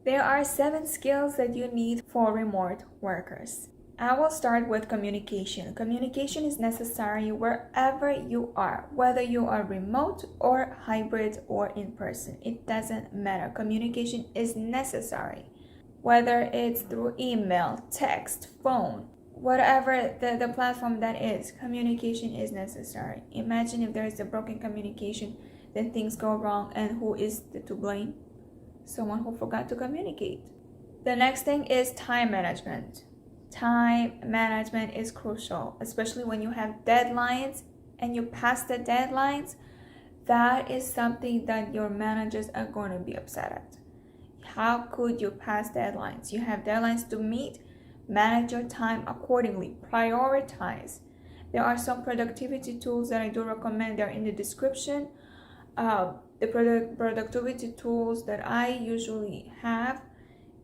There are 7 skills that you need for remote workers. I will start with communication. Communication is necessary wherever you are, whether you are remote or hybrid or in person. It doesn't matter. Communication is necessary, whether it's through email, text, phone, whatever the platform that is. Communication is necessary. Imagine if there is a broken communication, then things go wrong, and who is to blame? Someone who forgot to communicate. The next thing is time management. Time management is crucial, especially when you have deadlines and you pass the deadlines. That is something that your managers are going to be upset at. How could you pass deadlines? You have deadlines to meet. Manage your time accordingly. Prioritize. There are some productivity tools that I do recommend. They're in the description. The productivity tools that I usually have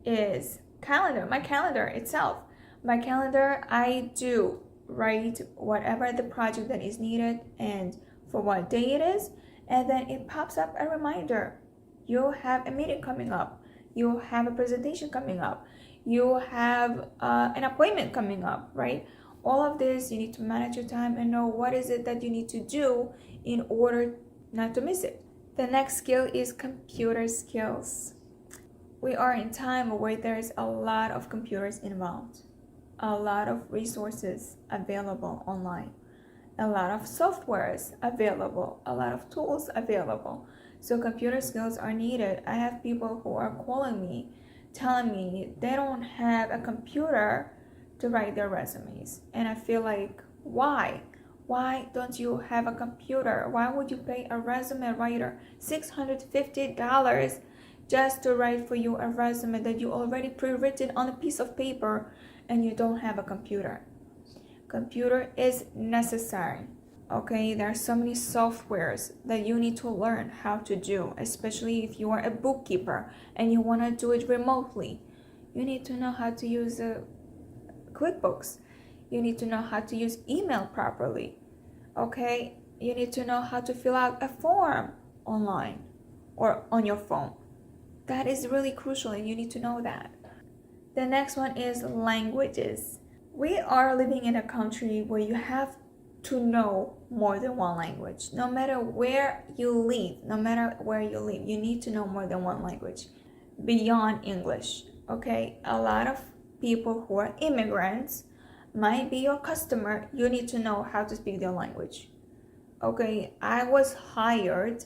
is calendar. My calendar itself. My calendar, I do write whatever the project that is needed and for what day it is, and then it pops up a reminder. You have a meeting coming up. You have a presentation coming up. You have an appointment coming up, right? All of this, you need to manage your time and know what is it that you need to do in order not to miss it. The next skill is computer skills. We are in time where there's a lot of computers involved, a lot of resources available online, a lot of softwares available, a lot of tools available. So computer skills are needed. I have people who are calling me, telling me they don't have a computer to write their resumes. And I feel like, why? Why don't you have a computer? Why would you pay a resume writer $650 just to write for you a resume that you already pre-written on a piece of paper and you don't have a computer? Computer is necessary. Okay, there are so many softwares that you need to learn how to do, especially if you are a bookkeeper and you want to do it remotely. You need to know how to use QuickBooks. You need to know how to use email properly. Okay, you need to know how to fill out a form online or on your phone. That is really crucial and you need to know that. The next one is languages. We are living in a country where you have to know more than one language. No matter where you live, you need to know more than one language beyond English. Okay, a lot of people who are immigrants might be your customer. You need to know how to speak their language. Okay, I was hired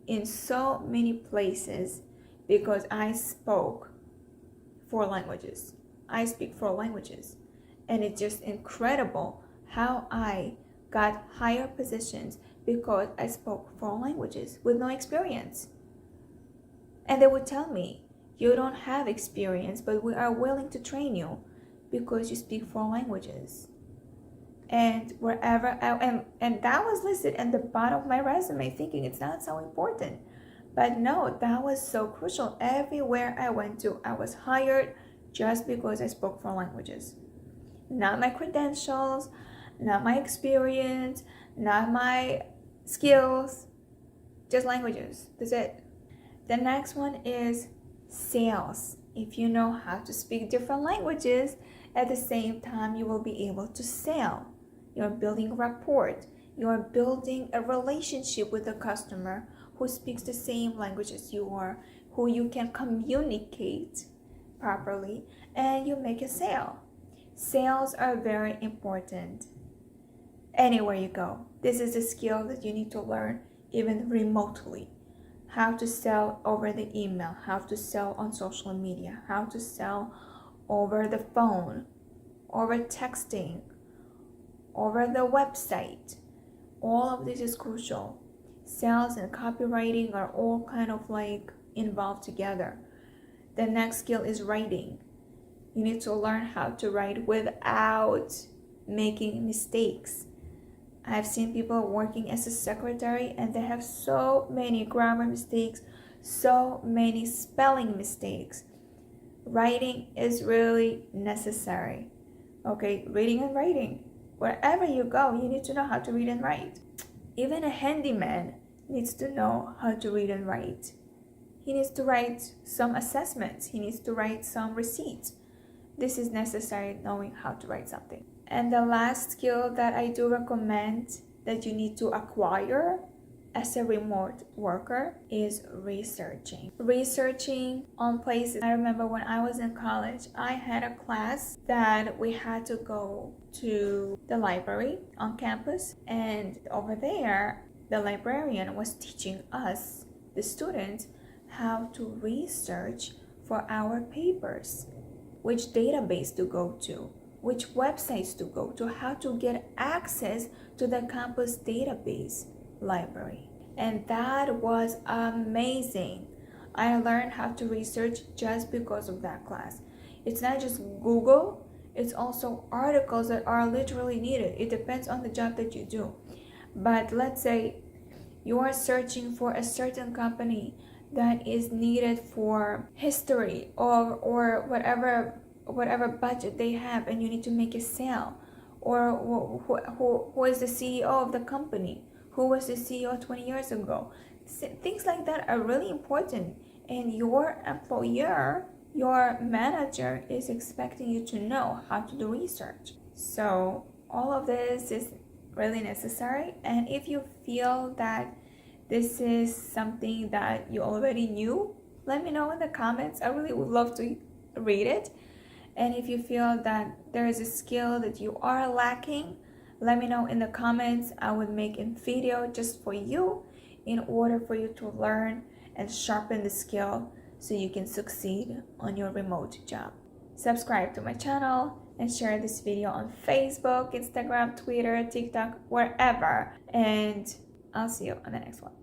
in so many places because I spoke 4 languages. I speak 4 languages. And it's just incredible how I got higher positions because I spoke 4 languages with no experience. And they would tell me, you don't have experience, but we are willing to train you because you speak 4 languages. And wherever and that was listed at the bottom of my resume, thinking it's not so important. But no, that was so crucial. Everywhere I went to, I was hired just because I spoke 4 languages. Not my credentials, not my experience, not my skills, just languages. That's it. The next one is sales. If you know how to speak different languages, at the same time, you will be able to sell. You're building rapport. You're building a relationship with the customer who speaks the same language as you are, who you can communicate properly, and you make a sale. Sales are very important anywhere you go. This is a skill that you need to learn even remotely. How to sell over the email, how to sell on social media, how to sell over the phone, over texting, over the website. All of this is crucial. Sales and copywriting are all kind of like involved together. The next skill is writing. You need to learn how to write without making mistakes. I've seen people working as a secretary and they have so many grammar mistakes, so many spelling mistakes. Writing is really necessary. Okay, reading and writing. Wherever you go, you need to know how to read and write. Even a handyman needs to know how to read and write. He needs to write some assessments. He needs to write some receipts. This is necessary, knowing how to write something. And the last skill that I do recommend that you need to acquire as a remote worker is researching. Researching on places. I remember when I was in college, I had a class that we had to go to the library on campus, and over there, the librarian was teaching us, the students, how to research for our papers, which database to go to, which websites to go to, how to get access to the campus database library. And that was amazing. I learned how to research just because of that class. It's not just Google, it's also articles that are literally needed. It depends on the job that you do. But let's say you are searching for a certain company that is needed for history or whatever budget they have, and you need to make a sale, or who is the CEO of the company, who was the CEO 20 years ago. Things like that are really important, and your employer, your manager, is expecting you to know how to do research. So all of this is really necessary, and if you feel that this is something that you already knew, let me know in the comments. I really would love to read it. And if you feel that there is a skill that you are lacking, let me know in the comments. I would make a video just for you in order for you to learn and sharpen the skill so you can succeed on your remote job. Subscribe to my channel and share this video on Facebook, Instagram, Twitter, TikTok, wherever. And I'll see you on the next one.